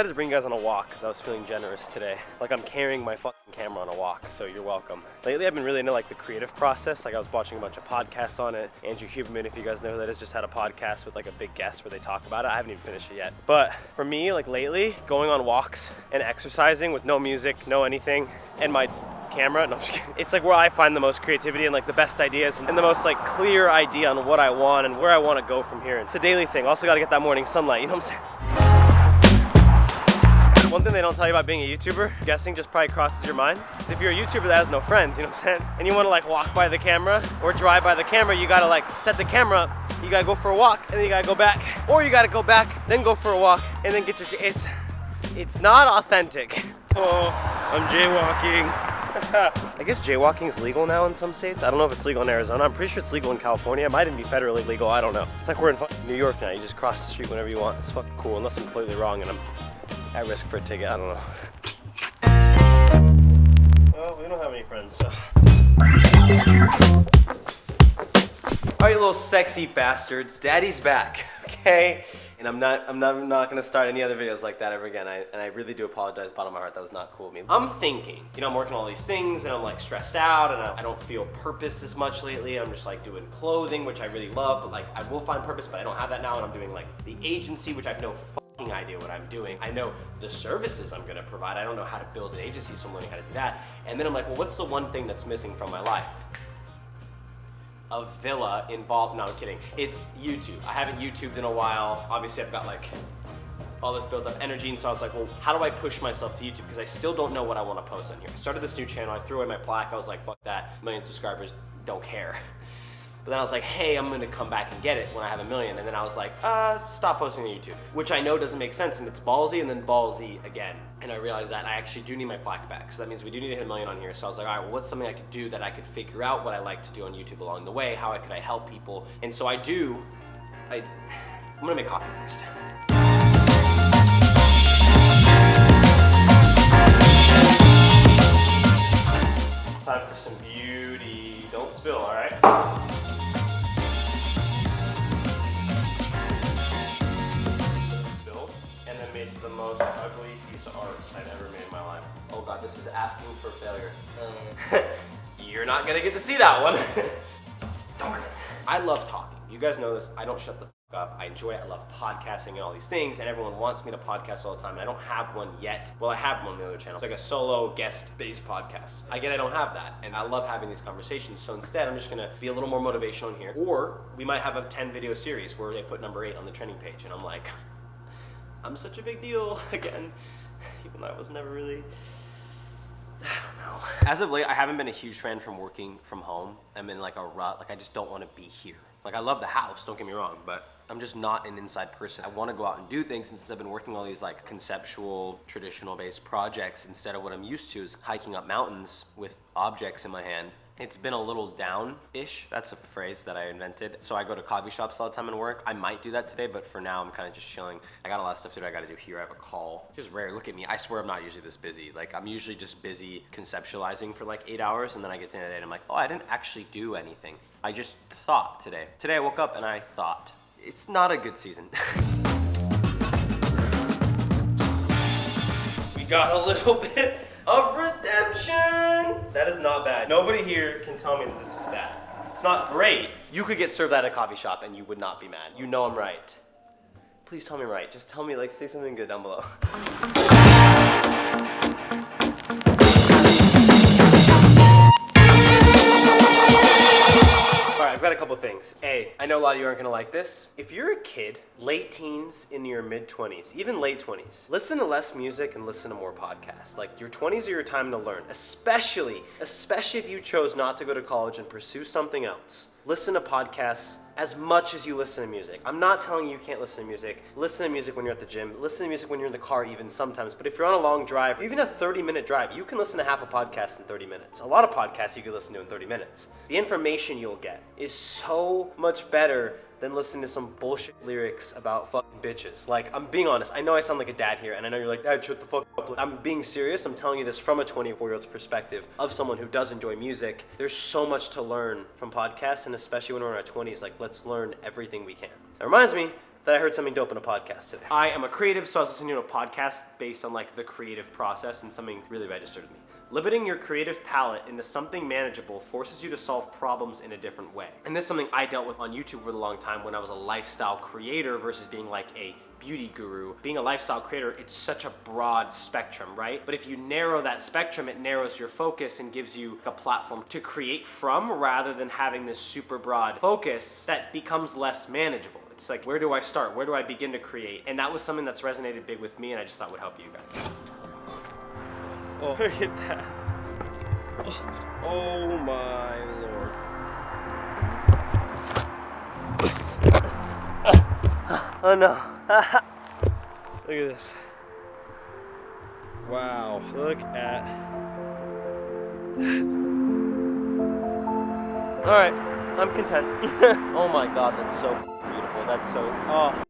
decided to bring you guys on a walk because I was feeling generous today. Like I'm carrying my fucking camera on a walk, so you're welcome. Lately I've been really into like the creative process. Like I was watching a bunch of podcasts on it. Andrew Huberman, if you guys know who that is, just had a podcast with like a big guest where they talk about it. I haven't even finished it yet. But for me, like lately, going on walks and exercising with no music, no anything, and my camera, no, I'm just kidding. It's like where I find the most creativity and like the best ideas and the most like clear idea on what I want and where I want to go from here. It's a daily thing. Also got to get that morning sunlight, you know what I'm saying? One thing they don't tell you about being a YouTuber, guessing just probably crosses your mind, is if you're a YouTuber that has no friends, you know what I'm saying? And you want to like walk by the camera or drive by the camera, you gotta like set the camera up, you gotta go for a walk, and then you gotta go back. Or you gotta go back, then go for a walk, and then get your, it's not authentic. Oh, I'm jaywalking. I guess jaywalking is legal now in some states. I don't know if it's legal in Arizona. I'm pretty sure it's legal in California. It might even be federally legal. I don't know. It's like we're in New York now. You just cross the street whenever you want. It's fucking cool, unless I'm completely wrong and I'm at risk for a ticket. I don't know. Well, we don't have any friends, so. All right, you little sexy bastards. Daddy's back, okay? And I'm not gonna start any other videos like that ever again. And I really do apologize, bottom of my heart, that was not cool of me. I'm thinking, you know, I'm working on all these things and I'm like stressed out and I don't feel purpose as much lately. I'm just like doing clothing, which I really love, but like I will find purpose, but I don't have that now. And I'm doing like the agency, which I have no fucking idea what I'm doing. I know the services I'm gonna provide. I don't know how to build an agency, so I'm learning how to do that. And then I'm like, well, what's the one thing that's missing from my life? A villa involved, no, I'm kidding. It's YouTube. I haven't YouTubed in a while. Obviously I've got like all this built up energy, and so I was like, well, how do I push myself to YouTube? Because I still don't know what I want to post on here. I started this new channel, I threw away my plaque, I was like, fuck that, 1 million subscribers, don't care. But then I was like, hey, I'm gonna come back and get it when I have 1 million. And then I was like, stop posting on YouTube. Which I know doesn't make sense, and it's ballsy and then ballsy again. And I realized that I actually do need my plaque back. So that means we do need to hit 1 million on here. So I was like, all right, well, what's something I could do that I could figure out what I like to do on YouTube along the way? How could I help people? And so I'm gonna make coffee first. Time for some beauty. Don't spill, all right? The most ugly piece of art I've ever made in my life. Oh god, this is asking for failure. You're not gonna get to see that one. Darn it. I love talking. You guys know this. I don't shut the fuck up. I enjoy it. I love podcasting and all these things, and everyone wants me to podcast all the time, and I don't have one yet. Well, I have one on the other channel. It's like a solo guest-based podcast. I don't have that, and I love having these conversations, so instead I'm just gonna be a little more motivational in here, or we might have a 10-video series where they put number 8 on the trending page, and I'm like, I'm such a big deal again, even though I was never really, I don't know. As of late, I haven't been a huge fan from working from home. I'm in like a rut, like I just don't want to be here. Like I love the house, don't get me wrong, but I'm just not an inside person. I want to go out and do things, and since I've been working all these like conceptual, traditional based projects, instead of what I'm used to is hiking up mountains with objects in my hand. It's been a little down-ish. That's a phrase that I invented. So I go to coffee shops all the time and work. I might do that today, but for now I'm kind of just chilling. I got a lot of stuff to do. I got to do here. I have a call. Just rare. Look at me. I swear I'm not usually this busy. Like I'm usually just busy conceptualizing for like 8 hours, and then I get to the end of the day and I'm like, oh, I didn't actually do anything. I just thought today. Today I woke up and I thought. It's not a good season. We got a little bit of redemption. That is not bad. Nobody here can tell me that this is bad. It's not great. You could get served that at a coffee shop and you would not be mad. You know I'm right. Please tell me I'm right. Just tell me, like, say something good down below. I've got a couple things. A, I know a lot of you aren't gonna like this. If you're a kid, late teens in your mid-20s, even late 20s, listen to less music and listen to more podcasts. Like your 20s are your time to learn, especially if you chose not to go to college and pursue something else. Listen to podcasts as much as you listen to music. I'm not telling you can't listen to music. Listen to music when you're at the gym. Listen to music when you're in the car even sometimes. But if you're on a long drive, or even a 30-minute drive, you can listen to half a podcast in 30 minutes. A lot of podcasts you can listen to in 30 minutes. The information you'll get is so much better than listening to some bullshit lyrics about fucking bitches. Like, I'm being honest. I know I sound like a dad here, and I know you're like, Dad, shut the fuck up. I'm being serious. I'm telling you this from a 24-year-old's perspective of someone who does enjoy music. There's so much to learn from podcasts, and especially when we're in our 20s, like, let's learn everything we can. That reminds me, that I heard something dope in a podcast today. I am a creative, so I was listening to a podcast based on like the creative process, and something really registered with me. Limiting your creative palette into something manageable forces you to solve problems in a different way. And this is something I dealt with on YouTube for a long time when I was a lifestyle creator versus being like a beauty guru. Being a lifestyle creator, it's such a broad spectrum, right? But if you narrow that spectrum, it narrows your focus and gives you a platform to create from rather than having this super broad focus that becomes less manageable. It's like, where do I start? Where do I begin to create? And that was something that's resonated big with me, and I just thought would help you guys. Oh, look at that. Oh my Lord. Oh no. Look at this. Wow, look at that. Alright, I'm content. Oh my God, that's so beautiful. That's so, oh.